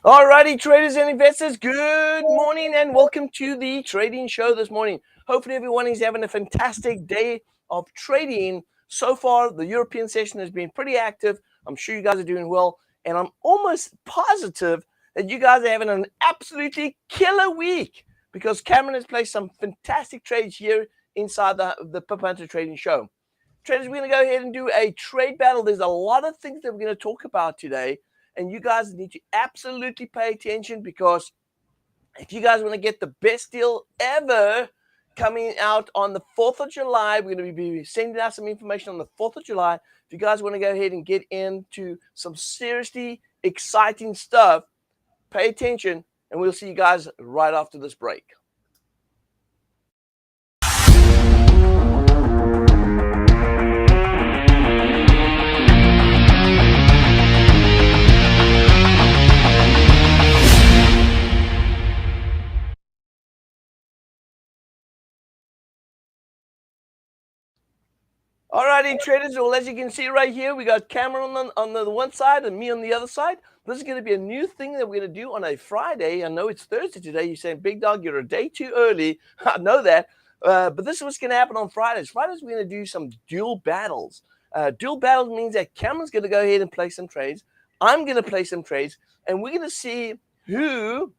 Alrighty, traders and investors, good morning and welcome to the trading show this morning. Hopefully everyone is having a fantastic day of trading. So far, the European session has been pretty active. I'm sure you guys are doing well, and I'm almost positive that you guys are having an absolutely killer week because Cameron has placed some fantastic trades here inside the Pip Hunter Trading Show. Traders, we're going to go ahead and do a trade battle. There's a lot of things that we're going to talk about today, and you guys need to absolutely pay attention because if you guys want to get the best deal ever coming out on the 4th of July, we're going to be sending out some information on the 4th of July. If you guys want to go ahead and get into some seriously exciting stuff, pay attention, and we'll see you guys right after this break. Alrighty, traders. Well, as you can see right here, we got Cameron on the one side and me on the other side. This is going to be a new thing that we're going to do on a Friday. I know it's Thursday today. You're saying, Big Dog, you're a day too early. I know that. But this is what's going to happen on Fridays. Fridays, we're going to do some dual battles. Dual battles means that Cameron's going to go ahead and play some trades. I'm going to play some trades. And we're going to see who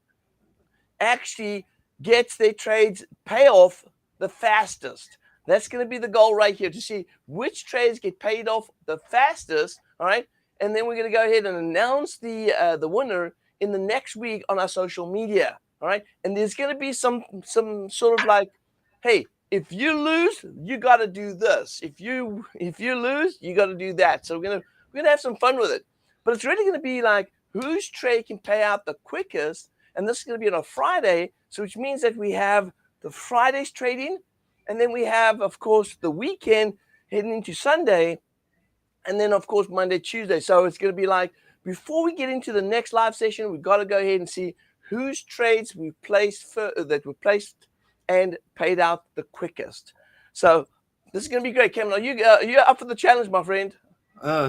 actually gets their trades pay off the fastest. That's going to be the goal right here, to see which trades get paid off the fastest, all right? And then we're going to go ahead and announce the winner in the next week on our social media, all right? And there's going to be some sort of like, hey, if you lose, you got to do this. If you lose, you got to do that. So we're gonna have some fun with it. But it's really going to be like whose trade can pay out the quickest, and this is going to be on a Friday, so which means that we have the Friday's trading. And then we have, of course, the weekend heading into Sunday. And then, of course, Monday, Tuesday. So it's going to be like, before we get into the next live session, we've got to go ahead and see whose trades we placed that were placed and paid out the quickest. So this is going to be great. Cameron, are you up for the challenge, my friend?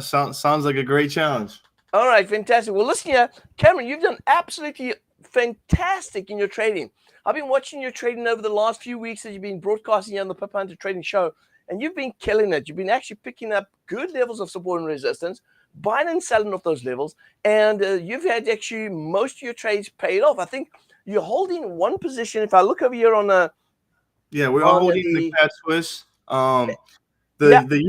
Sounds like a great challenge. All right, fantastic. Well, listen here, Cameron, you've done absolutely fantastic in your trading. I've been watching your trading over the last few weeks that you've been broadcasting here on the Pip Hunter Trading Show, and you've been killing it. You've been actually picking up good levels of support and resistance, buying and selling off those levels, and you've had actually most of your trades paid off. I think you're holding one position. If I look over here on the we're all holding the CAD Swiss. Yeah. The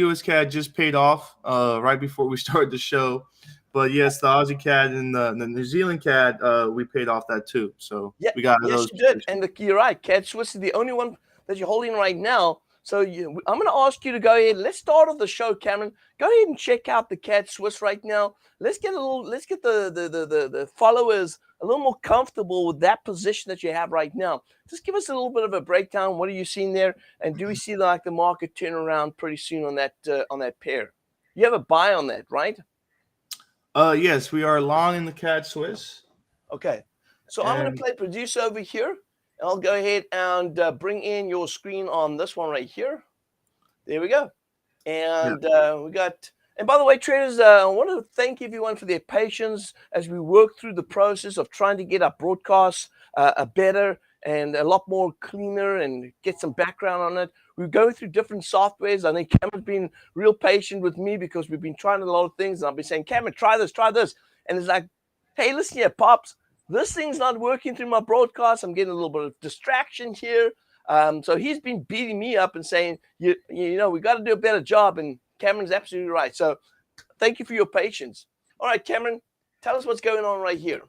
US CAD just paid off right before we started the show. But yes, the Aussie CAD and the New Zealand CAD, we paid off that too. So Yeah, we got yes, those. you did. And you're right. CAD Swiss is the only one that you're holding right now. So I'm going to ask you to go ahead. Let's start off the show, Cameron. Go ahead and check out the CAD Swiss right now. Let's get the followers a little more comfortable with that position that you have right now. Just give us a little bit of a breakdown. What are you seeing there? And do we see like the market turn around pretty soon on that pair? You have a buy on that, right? Yes, we are long in the CAD Swiss. Okay. So I'm going to play producer over here. And I'll go ahead and bring in your screen on this one right here. There we go. And we got, and by the way, traders, I want to thank everyone for their patience as we work through the process of trying to get our broadcasts better and a lot more cleaner and get some background on it. We're going through different softwares. I think Cameron's been real patient with me because we've been trying a lot of things. And I've been saying, Cameron, try this. And it's like, hey, listen here, Pops. This thing's not working through my broadcast. I'm getting a little bit of distraction here. So he's been beating me up and saying, you know, we got to do a better job. And Cameron's absolutely right. So thank you for your patience. All right, Cameron, tell us what's going on right here.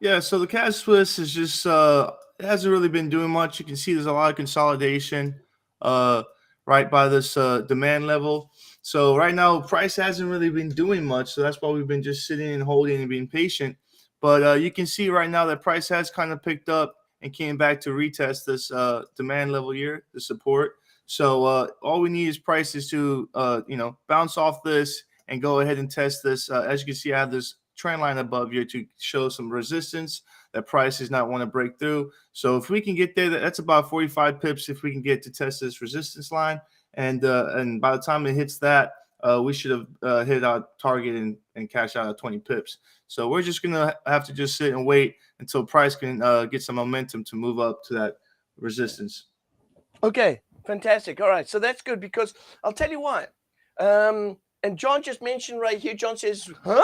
Yeah, so the CAD Swiss is just it hasn't really been doing much. You can see there's a lot of consolidation right by this demand level. So right now, price hasn't really been doing much. So that's why we've been just sitting and holding and being patient. But you can see right now that price has kind of picked up and came back to retest this demand level here, the support. So all we need is prices to bounce off this and go ahead and test this. As you can see, I have this trend line above here to show some resistance that price does not want to break through. So if we can get there, that's about 45 pips if we can get to test this resistance line. And by the time it hits that, we should have hit our target and cash out at 20 pips. So we're just going to have to just sit and wait until price can get some momentum to move up to that resistance. Okay, fantastic. All right, so that's good because I'll tell you why. And John just mentioned right here, John says, huh?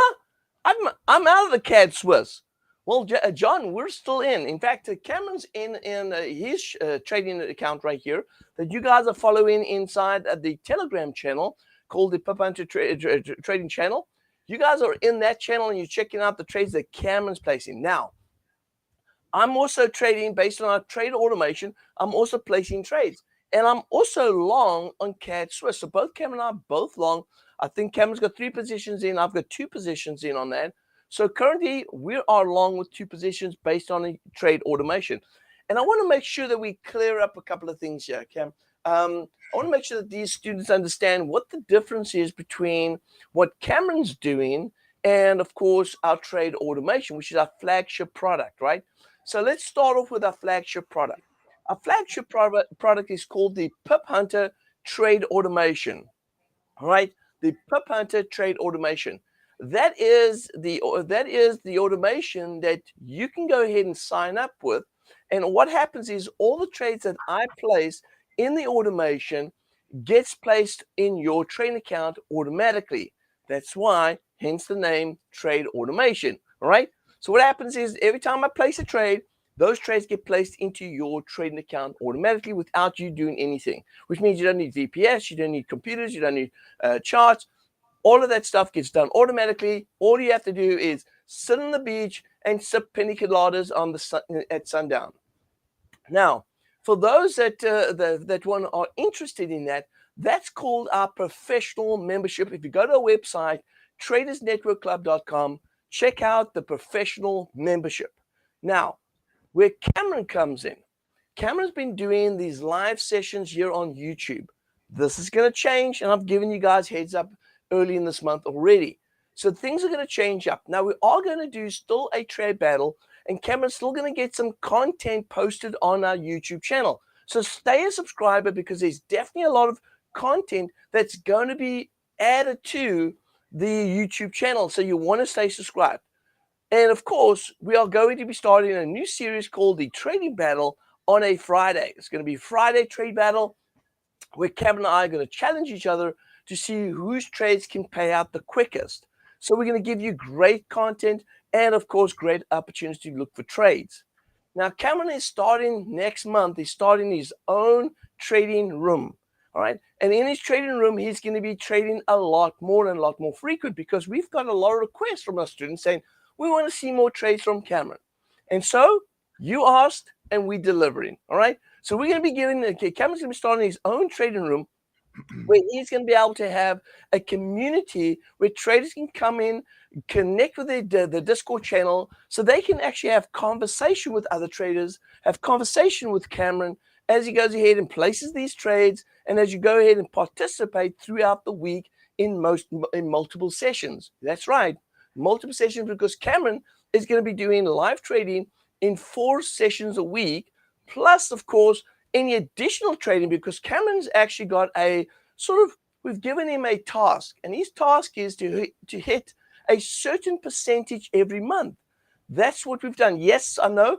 I'm out of the CAD Swiss. Well, John, we're still in. In fact, Cameron's in his trading account right here that you guys are following inside the Telegram channel called the Pip Hunter Trading Channel. You guys are in that channel and you're checking out the trades that Cameron's placing. Now, I'm also trading based on our trade automation. I'm also placing trades. And I'm also long on CAD Swiss. So both Cameron and I are both long. I think Cameron's got 3 positions in. I've got 2 positions in on that. So currently we are long with 2 positions based on a trade automation. And I want to make sure that we clear up a couple of things here, Cam. I want to make sure that these students understand what the difference is between what Cameron's doing and, of course, our trade automation, which is our flagship product, right? So let's start off with our flagship product. Our flagship product is called the Pip Hunter Trade Automation. All right, the Pip Hunter Trade Automation. That is the automation that you can go ahead and sign up with. And what happens is all the trades that I place in the automation gets placed in your trading account automatically. That's why, hence the name Trade Automation. All right. So what happens is every time I place a trade, those trades get placed into your trading account automatically without you doing anything, which means you don't need VPS, you don't need computers, you don't need charts. All of that stuff gets done automatically. All you have to do is sit on the beach and sip pina coladas on the sun, at sundown. Now, for those that are interested in that, that's called our professional membership. If you go to our website, TradersNetworkClub.com, check out the professional membership. Now, where Cameron comes in, Cameron's been doing these live sessions here on YouTube. This is going to change, and I've given you guys heads up early in this month already. So things are going to change up. Now, we are going to do still a trade battle, and Cameron's still going to get some content posted on our YouTube channel. So stay a subscriber because there's definitely a lot of content that's going to be added to the YouTube channel. So you want to stay subscribed. And of course, we are going to be starting a new series called the Trading Battle on a Friday. It's going to be Friday Trade Battle where Cameron and I are going to challenge each other to see whose trades can pay out the quickest. So we're going to give you great content and, of course, great opportunity to look for trades. Now, Cameron is starting next month. He's starting his own trading room. All right. And in his trading room, he's going to be trading a lot more and a lot more frequent because we've got a lot of requests from our students saying, we want to see more trades from Cameron. And so you asked and we delivering. All right. So we're going to be Cameron's going to be starting his own trading room where he's going to be able to have a community where traders can come in, connect with the Discord channel so they can actually have conversation with other traders, have conversation with Cameron as he goes ahead and places these trades and as you go ahead and participate throughout the week in multiple sessions. That's right. Multiple sessions because Cameron is going to be doing live trading in 4 sessions a week, plus, of course, any additional trading because Cameron's actually got we've given him a task, and his task is to hit a certain percentage every month. That's what we've done. Yes, I know,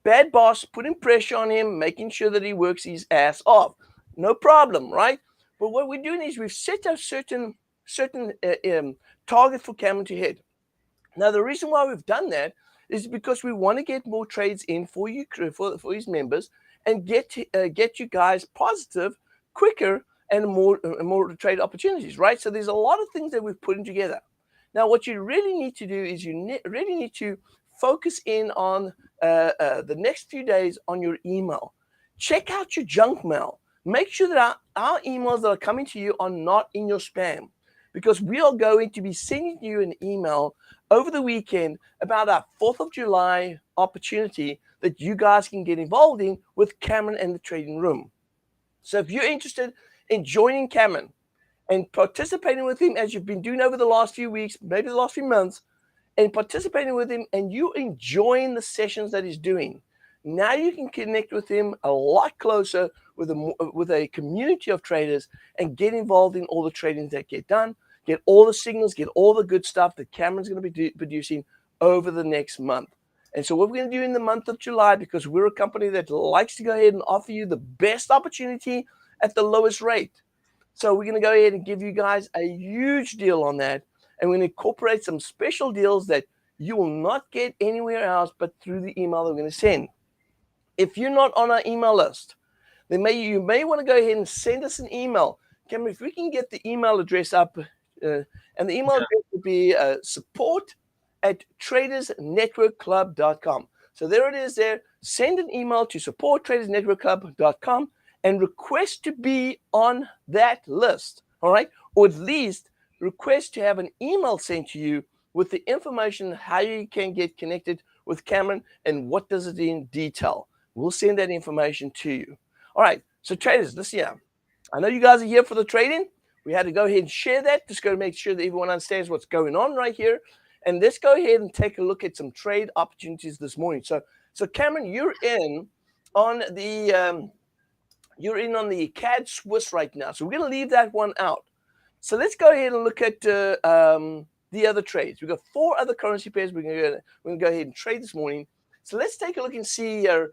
bad boss, putting pressure on him, making sure that he works his ass off. No problem, right? But what we're doing is we've set a certain target for Cameron to hit. Now, the reason why we've done that is because we want to get more trades in for you, for his members, and get you guys positive quicker and more trade opportunities, right? So there's a lot of things that we've put in together. Now, what you really need to do is really need to focus in on the next few days on your email. Check out your junk mail. Make sure that our emails that are coming to you are not in your spam, because we are going to be sending you an email over the weekend about our 4th of July opportunity that you guys can get involved in with Cameron and the trading room. So if you're interested in joining Cameron and participating with him as you've been doing over the last few weeks, maybe the last few months, and participating with him and you enjoying the sessions that he's doing, now you can connect with him a lot closer with a community of traders and get involved in all the tradings that get done, get all the signals, get all the good stuff that Cameron's going to be producing over the next month. And so what we're going to do in the month of July, because we're a company that likes to go ahead and offer you the best opportunity at the lowest rate. So we're going to go ahead and give you guys a huge deal on that. And we're going to incorporate some special deals that you will not get anywhere else but through the email that we're going to send. If you're not on our email list, then you may want to go ahead and send us an email. Cameron, if we can get the email address up, and the email address will be support@TradersNetworkClub.com. So there it is there. Send an email to support@TradersNetworkClub.com and request to be on that list, all right? Or at least request to have an email sent to you with the information how you can get connected with Cameron and what does it in detail. We'll send that information to you. All right, so traders, listen here. I know you guys are here for the trading. We had to go ahead and share that. Just go to make sure that everyone understands what's going on right here. And let's go ahead and take a look at some trade opportunities this morning. So Cameron, you're in on the CAD Swiss right now. So we're going to leave that one out. So let's go ahead and look at the other trades. We've got 4 other currency pairs we're going to go ahead and trade this morning. So let's take a look and see here.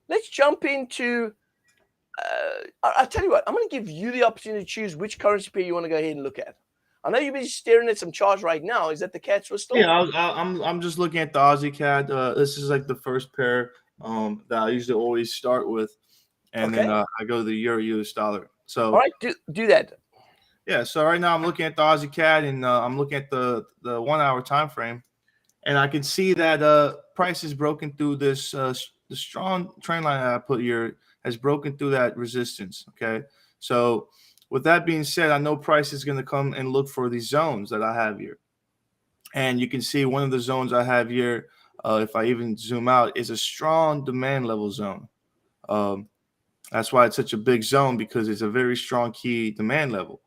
Let's jump into. I'll tell you what. I'm going to give you the opportunity to choose which currency pair you want to go ahead and look at. I know you've been staring at some charts right now. Is that the CAD Swiss still? Yeah, I'm just looking at the Aussie CAD. This is like the first pair that I usually always start with, and then I go to the Euro US dollar. So all right, do that. Yeah, so right now I'm looking at the Aussie CAD, and I'm looking at the 1 hour time frame, and I can see that price is broken through this the strong trend line that I put here has broken through that resistance. Okay, so with that being said, I know price is going to come and look for these zones that I have here, and you can see one of the zones I have here. If I even zoom out, is a strong demand level zone. That's why it's such a big zone, because it's a very strong key demand level.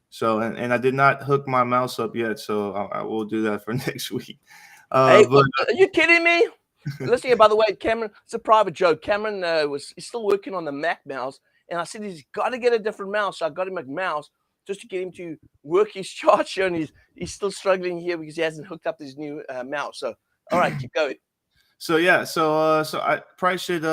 So, and I did not hook my mouse up yet, so I will do that for next week. Hey, are you kidding me? Listen here, by the way, Cameron, it's a private joke. Cameron he's still working on the Mac mouse, and I said he's got to get a different mouse. So I got him a mouse just to get him to work his chart show, and he's still struggling here because he hasn't hooked up his new mouse. So, all right, keep going. So yeah, so price should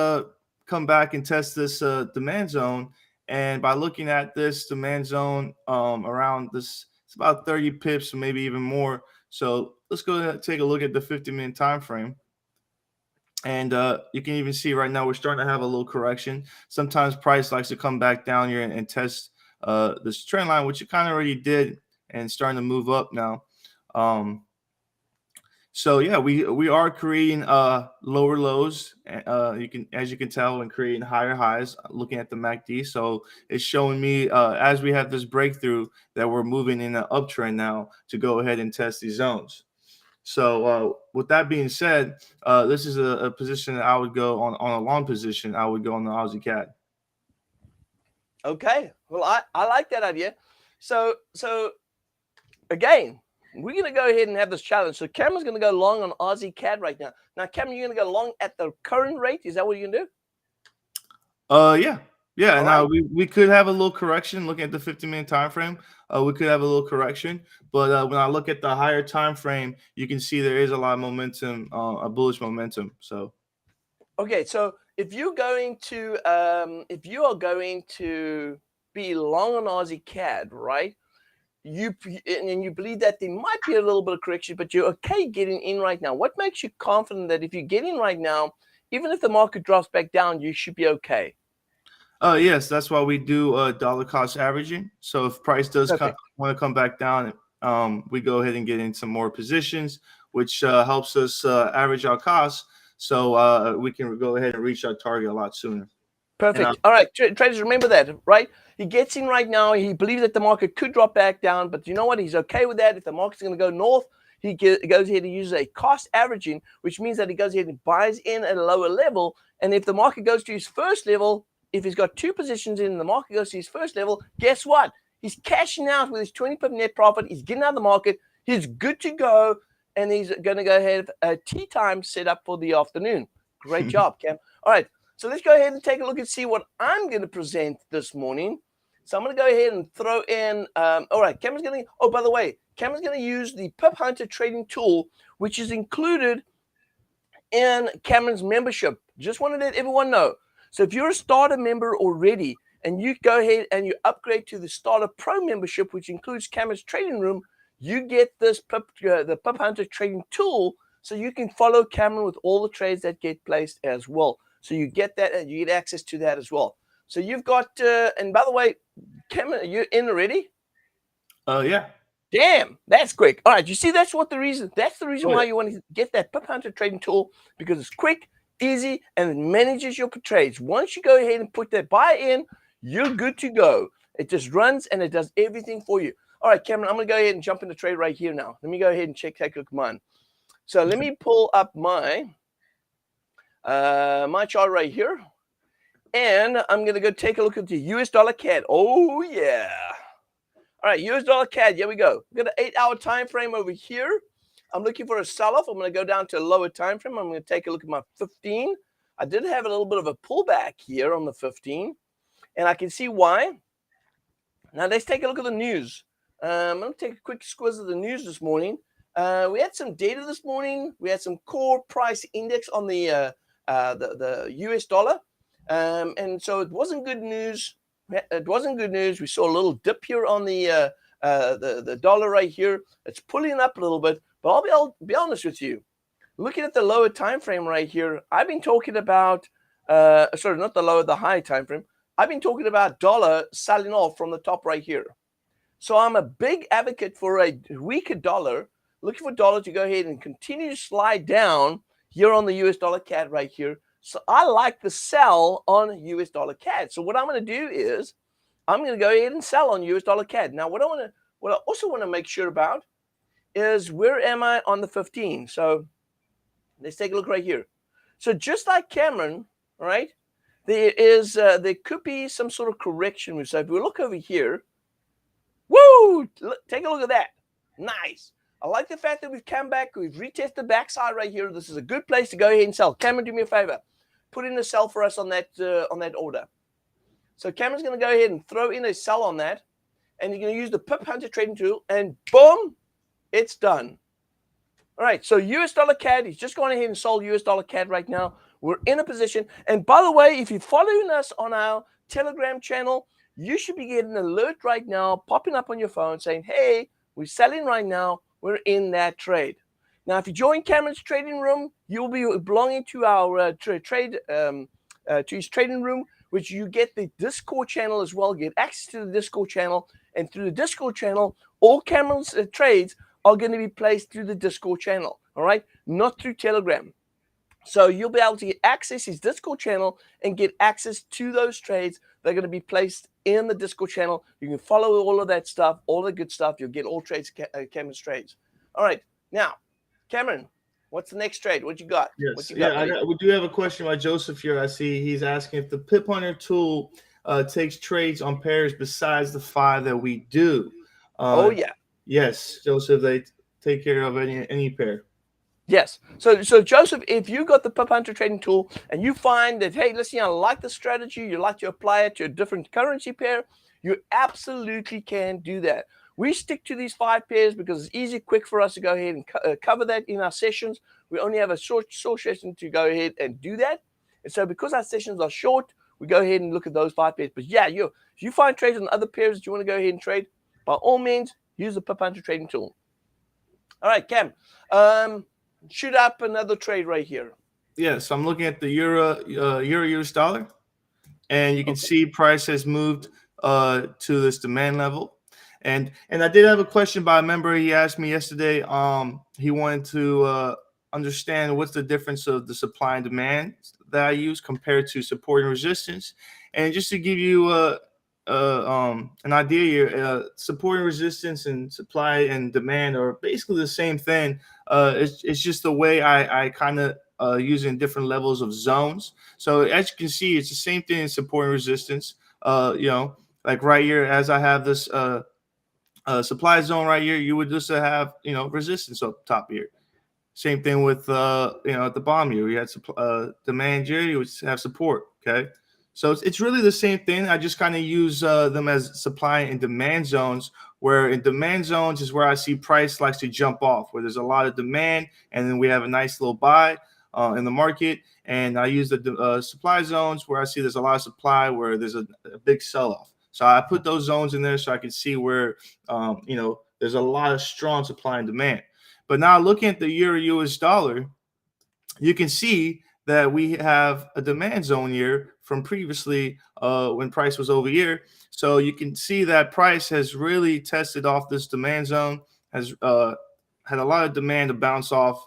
come back and test this demand zone. And by looking at this demand zone around this, it's about 30 pips, or maybe even more. So let's go ahead and take a look at the 50-minute time frame. And you can even see right now we're starting to have a little correction. Sometimes price likes to come back down here and test this trend line, which it kind of already did, and starting to move up now. So yeah, we are creating lower lows. As you can tell, and creating higher highs. Looking at the MACD, so it's showing me as we have this breakthrough that we're moving in an uptrend now to go ahead and test these zones. So with that being said, this is a position that I would go on a long position. I would go on the Aussie CAD. Okay, well I like that idea. So again, we're going to go ahead and have this challenge. So Cameron's going to go long on Aussie CAD right now. Now, Cameron, you're going to go long at the current rate. Is that what you're going to do? Yeah. And right. We could have a little correction. Looking at the 50-minute time frame, we could have a little correction. But when I look at the higher time frame, you can see there is a lot of momentum, a bullish momentum. So, okay. So if you are going to be long on Aussie CAD, right? You believe that there might be a little bit of correction, but you're okay getting in right now. What makes you confident that if you get in right now, even if the market drops back down, you should be okay? Yes, that's why we do dollar cost averaging. So if price does want to come back down, we go ahead and get in some more positions, which helps us average our costs, so we can go ahead and reach our target a lot sooner. Perfect. All right, traders, remember that, right? He gets in right now. He believes that the market could drop back down, but you know what? He's okay with that. If the market's going to go north, he goes ahead and uses a cost averaging, which means that he goes ahead and buys in at a lower level. And if the market goes to his first level, if he's got 2 positions in and the market goes to his first level, guess what? He's cashing out with his 20 pip net profit. He's getting out of the market. He's good to go, and he's going to go ahead tea time set up for the afternoon. Great job, Cam. All right. So let's go ahead and take a look and see what I'm going to present this morning. So I'm going to go ahead and throw in, all right, Cameron's going to, oh, by the way, Cameron's going to use the Pip Hunter Trading Tool, which is included in Cameron's membership. Just want to let everyone know. So if you're a starter member already and you go ahead and you upgrade to the Starter Pro membership, which includes Cameron's trading room, you get this the Pip Hunter Trading Tool, so you can follow Cameron with all the trades that get placed as well. So you get that and you get access to that as well. So you've got, and by the way, Cameron, are you in already? Yeah. Damn, that's quick. All right, you see, that's the reason why you want to get that Pip Hunter Trading Tool, because it's quick, easy, and it manages your trades. Once you go ahead and put that buy in, you're good to go. It just runs and it does everything for you. All right, Cameron, I'm going to go ahead and jump into trade right here now. Let me go ahead and take a look at mine. So let me pull up my my chart right here, and I'm going to go take a look at the US dollar CAD. Oh, yeah. All right, US dollar CAD, here we go. We've got an 8-hour time frame over here. I'm looking for a sell-off. I'm going to go down to a lower time frame. I'm going to take a look at my 15. I did have a little bit of a pullback here on the 15, and I can see why. Now, let's take a look at the news. I'm going to take a quick squiz of the news this morning. We had some data this morning. We had some core price index on the US dollar, and so it wasn't good news. It wasn't good news. We saw a little dip here on the dollar right here. It's pulling up a little bit, but I'll be honest with you. Looking at the lower time frame right here, I've been talking about sorry, not the high time frame. I've been talking about dollar selling off from the top right here. So I'm a big advocate for a weaker dollar, looking for dollar to go ahead and continue to slide down here on the US dollar CAD right here. So I like the sell on US dollar CAD. So what I'm going to do is I'm going to go ahead and sell on US dollar CAD. Now, what I also want to make sure about is, where am I on the 15? So let's take a look right here. So just like Cameron, all right, there could be some sort of correction. So if we look over here, woo, take a look at that. Nice. I like the fact that we've come back. We've retested the backside right here. This is a good place to go ahead and sell. Cameron, do me a favor. Put in a sell for us on that order. So Cameron's going to go ahead and throw in a sell on that. And you're going to use the Pip Hunter Trading Tool. And boom, it's done. All right, so US dollar CAD, he's just gone ahead and sold US dollar CAD right now. We're in a position. And by the way, if you're following us on our Telegram channel, you should be getting an alert right now popping up on your phone saying, hey, we're selling right now. We're in that trade. Now, if you join Cameron's trading room, you'll be belonging to our to his trading room, which you get the Discord channel as well. Get access to the Discord channel. And through the Discord channel, all Cameron's trades are going to be placed through the Discord channel, all right? Not through Telegram. So you'll be able to get access his Discord channel and get access to those trades. They're going to be placed in the Discord channel. You can follow all of that stuff, all the good stuff. You'll get all trades, Cameron's trades. All right. Now, Cameron, what's the next trade? What you got? Yes. What you got, we do have a question by Joseph here. I see he's asking if the Pip Hunter tool takes trades on pairs besides the 5 that we do. Oh, yeah. Yes, Joseph, they take care of any pair. Yes. So Joseph, if you got the Pip Hunter Trading Tool and you find that, hey, listen, I like the strategy, you like to apply it to a different currency pair, you absolutely can do that. We stick to these 5 pairs because it's easy, quick for us to go ahead and cover that in our sessions. We only have a short session to go ahead and do that. And so because our sessions are short, we go ahead and look at those 5 pairs. But yeah, if you find trades on other pairs that you want to go ahead and trade, by all means, use the Pip Hunter Trading Tool. All right, Cam. Shoot up another trade right here. Yes, I'm looking at the euro US dollar, and you can see price has moved to this demand level. And I did have a question by a member. He asked me yesterday. He wanted to understand what's the difference of the supply and demand that I use compared to support and resistance. And just to give you an idea here, support and resistance and supply and demand are basically the same thing. It's just the way I kind of use it in different levels of zones. So as you can see, it's the same thing in support and resistance. Like right here, as I have this supply zone right here, you would just have resistance up top here. Same thing with at the bottom here, we had demand here, you would have support. Okay, so it's really the same thing. I just kind of use them as supply and demand zones, where in demand zones is where I see price likes to jump off, where there's a lot of demand, and then we have a nice little buy in the market. And I use the supply zones where I see there's a lot of supply, where there's a big sell-off. So I put those zones in there so I can see where there's a lot of strong supply and demand. But now looking at the euro US dollar, you can see that we have a demand zone here from previously when price was over here. So you can see that price has really tested off this demand zone, has had a lot of demand to bounce off,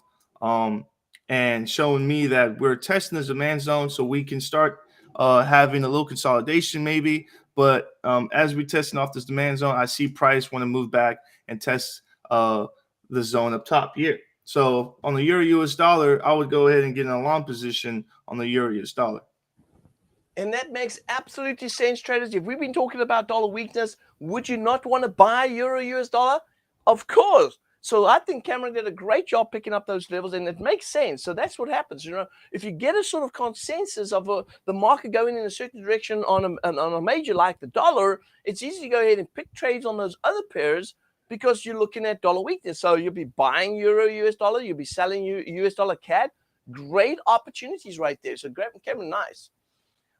and showing me that we're testing this demand zone, so we can start having a little consolidation maybe. But as we testing off this demand zone, I see price want to move back and test the zone up top here. So on the euro US dollar, I would go ahead and get in a long position on the euro US dollar. And that makes absolutely sense, traders. If we've been talking about dollar weakness, would you not want to buy euro US dollar? Of course. So I think Cameron did a great job picking up those levels, and it makes sense. So that's what happens. If you get a sort of consensus of the market going in a certain direction on a major like the dollar, it's easy to go ahead and pick trades on those other pairs, because you're looking at dollar weakness. So you'll be buying euro US dollar, you'll be selling US dollar CAD. Great opportunities right there. So Cameron, nice.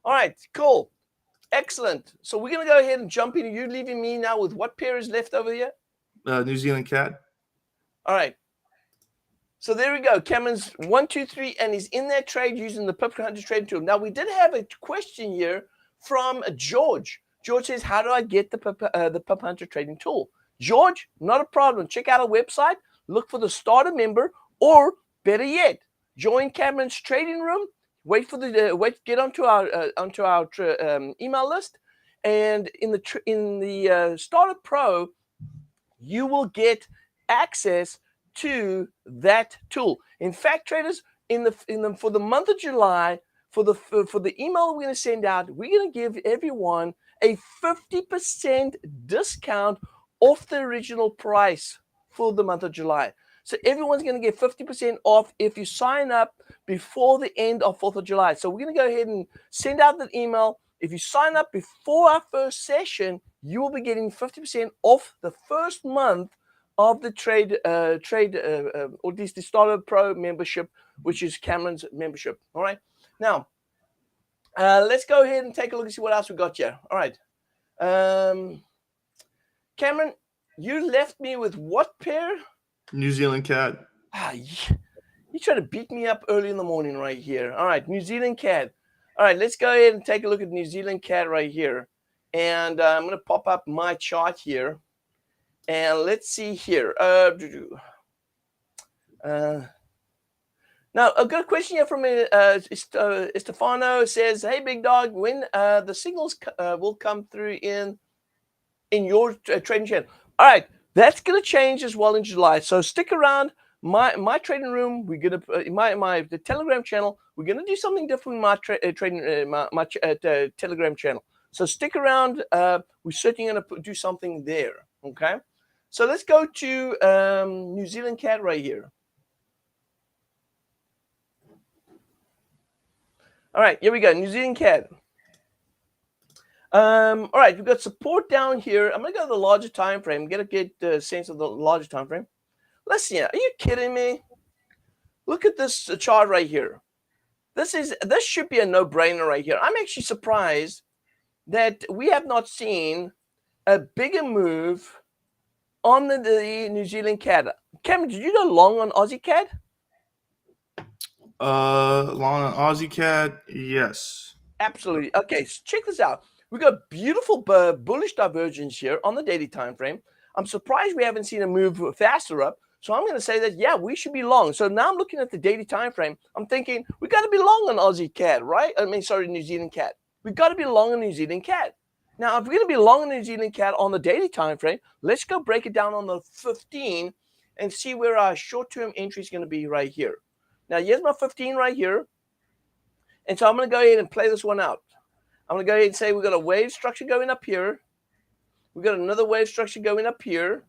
All right, cool. Excellent. So we're going to go ahead and jump in. You're leaving me now with what pair is left over here? New Zealand CAD. All right. So there we go. Cameron's 1, 2, 3, and he's in that trade using the Pip Hunter Trading Tool. Now, we did have a question here from George. George says, how do I get the Pip Hunter Trading Tool? George, not a problem. Check out our website. Look for the starter member, or better yet, join Cameron's trading room. Get onto our email list, and in the Starter Pro, you will get access to that tool. In fact, traders, for the month of July, for the email we're going to send out, we're going to give everyone a 50% discount off the original price for the month of July. So everyone's going to get 50% off if you sign up before the end of 4th of July. So we're going to go ahead and send out that email. If you sign up before our first session, you will be getting 50% off the first month of the or at least the Starter Pro membership, which is Cameron's membership. All right. Now, let's go ahead and take a look and see what else we got here. All right. Cameron, you left me with what pair? New Zealand CAD. You try to beat me up early in the morning right here. All right, New Zealand CAD. All right, let's go ahead and take a look at New Zealand CAD right here. And I'm going to pop up my chart here. And let's see here. Now, a good question here from Stefano says, hey, Big Dog, when the signals will come through in your trading channel. All right, that's going to change as well in July. So stick around. My trading room, we're gonna the Telegram channel. We're gonna do something different with my Telegram channel. So stick around. We're certainly gonna do something there. Okay. So let's go to New Zealand CAD right here. All right, here we go. New Zealand CAD. All right, we've got support down here. I'm gonna go to the larger time frame. Get a sense of the larger time frame. Listen, are you kidding me? Look at this chart right here. This should be a no-brainer right here. I'm actually surprised that we have not seen a bigger move on the New Zealand CAD. Cameron, did you go long on Aussie CAD? Long on Aussie CAD, yes. Absolutely. Okay, so check this out. We got beautiful bullish divergence here on the daily time frame. I'm surprised we haven't seen a move faster up. So I'm going to say that, yeah, we should be long. So now I'm looking at the daily time frame. I'm thinking we got to be long on Aussie CAD, right? New Zealand CAD. We got to be long on New Zealand CAD. Now, if we're going to be long on New Zealand CAD on the daily time frame, let's go break it down on the 15 and see where our short-term entry is going to be right here. Now, here's my 15 right here. And so I'm going to go ahead and play this one out. I'm going to go ahead and say we've got a wave structure going up here. We've got another wave structure going up here.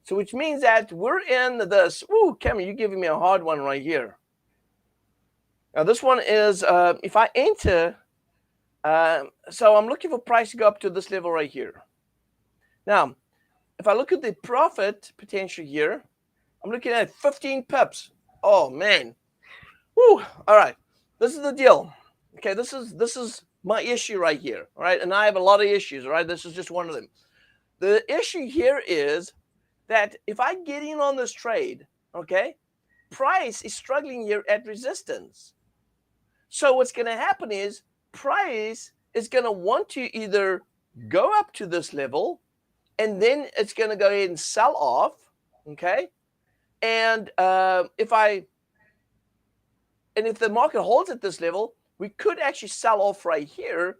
So which means that we're in this. Ooh, Cameron, you're giving me a hard one right here. Now this one is if I enter, so I'm looking for price to go up to this level right here. Now, if I look at the profit potential here, I'm looking at 15 pips. Oh man. Woo. All right. This is the deal. Okay, this is my issue right here. All right. And I have a lot of issues. All right. This is just one of them. The issue here is that if I get in on this trade, okay, price is struggling here at resistance. So what's going to happen is price is going to want to either go up to this level, and then it's going to go ahead and sell off, okay? And if the market holds at this level, we could actually sell off right here,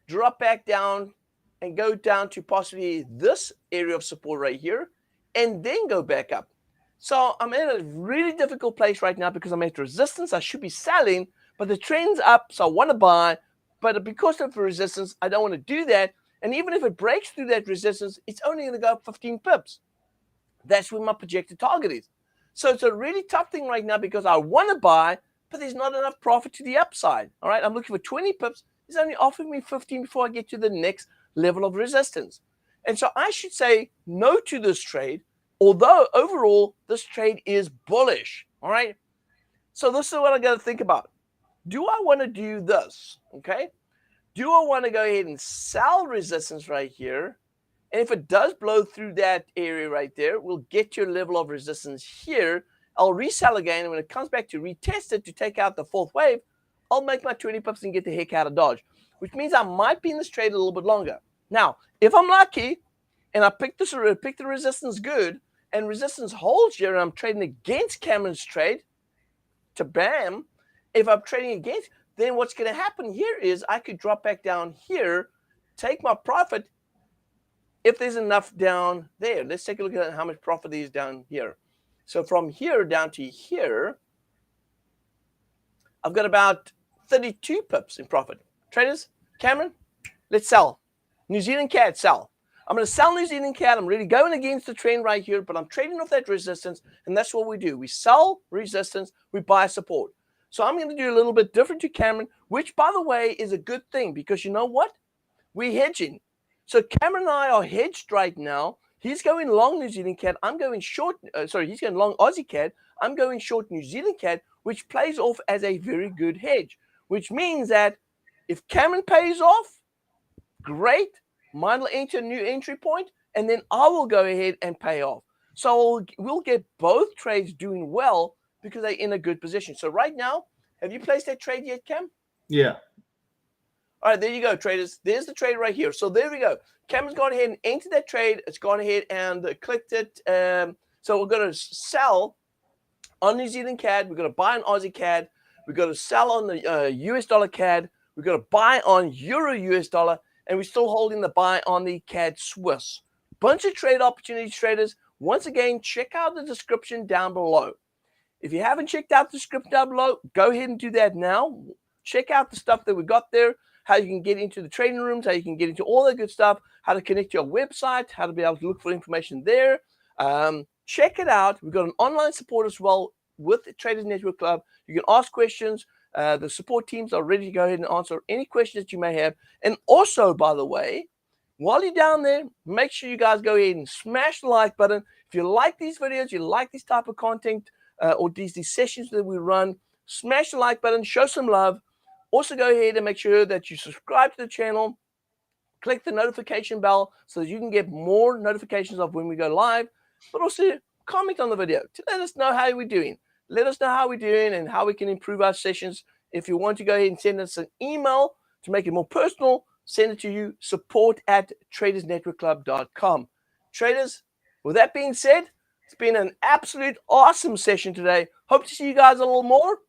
drop back down, and go down to possibly this area of support right here, and then go back up. So I'm in a really difficult place right now because I'm at resistance. I should be selling, but the trend's up, so I want to buy. But because of the resistance, I don't want to do that. And even if it breaks through that resistance, it's only going to go up 15 pips. That's where my projected target is. So it's a really tough thing right now because I want to buy, but there's not enough profit to the upside. All right, I'm looking for 20 pips. It's only offering me 15 before I get to the next level of resistance. And so I should say no to this trade, although overall this trade is bullish. All right, so this is what I got to think about. Do I want to do this? Okay, do I want to go ahead and sell resistance right here? And if it does blow through that area right there, we'll get your level of resistance here. I'll resell again. And when it comes back to retest it to take out the fourth wave, I'll make my 20 pips and get the heck out of Dodge, which means I might be in this trade a little bit longer. Now, if I'm lucky and I pick the resistance good and resistance holds here and I'm trading against Cameron's trade to bam, if I'm trading against, then what's going to happen here is I could drop back down here, take my profit, if there's enough down there. Let's take a look at how much profit is down here. So from here down to here, I've got about 32 pips in profit. Traders, Cameron, let's sell. New Zealand CAD, sell. I'm going to sell New Zealand CAD. I'm really going against the trend right here, but I'm trading off that resistance, and that's what we do. We sell resistance, we buy support. So I'm going to do a little bit different to Cameron, which, by the way, is a good thing because you know what? We're hedging. So Cameron and I are hedged right now. He's going long New Zealand CAD. I'm going short. He's going long Aussie CAD. I'm going short New Zealand CAD, which plays off as a very good hedge, which means that if Cameron pays off, great. Mine will enter a new entry point, and then I will go ahead and pay off. So we'll get both trades doing well because they're in a good position. So right now, have you placed that trade yet, Cam? Yeah. All right, there you go, traders. There's the trade right here. So there we go. Cameron's gone ahead and entered that trade. It's gone ahead and clicked it. So we're going to sell on New Zealand CAD. We're going to buy on Aussie CAD. We're going to sell on the US dollar CAD. We're going to buy on Euro US dollar. And we're still holding the buy on the CAD Swiss. Bunch of trade opportunities, traders. Once again, check out the description down below. If you haven't checked out the description down below, go ahead and do that now. Check out the stuff that we got there, how you can get into the trading rooms, how you can get into all that good stuff, how to connect to your website, how to be able to look for information there. Check it out. We've got an online support as well with the Traders Network Club. You can ask questions. The support teams are ready to go ahead and answer any questions that you may have. And also, by the way, while you're down there, make sure you guys go ahead and smash the like button. If you like these videos, you like this type of content, or these sessions that we run, smash the like button, show some love. Also, go ahead and make sure that you subscribe to the channel, click the notification bell so that you can get more notifications of when we go live, but also comment on the video to let us know how we're doing. Let us know how we're doing and how we can improve our sessions. If you want to go ahead and send us an email to make it more personal, send it to you, support@tradersnetworkclub.com. Traders, with that being said, it's been an absolute awesome session today. Hope to see you guys a little more.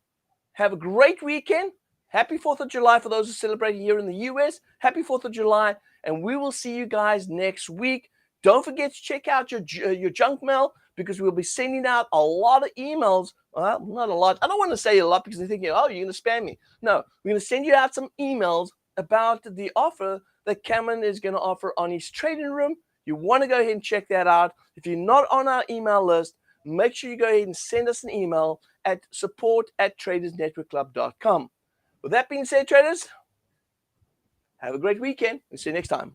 Have a great weekend. Happy 4th of July for those who celebrate here in the US. Happy 4th of July. And we will see you guys next week. Don't forget to check out your junk mail because we'll be sending out a lot of emails. Well, not a lot. I don't want to say a lot because they're thinking, oh, you're going to spam me. No, we're going to send you out some emails about the offer that Cameron is going to offer on his trading room. You want to go ahead and check that out. If you're not on our email list, make sure you go ahead and send us an email at support@tradersnetworkclub.com. With that being said, traders, have a great weekend. We'll see you next time.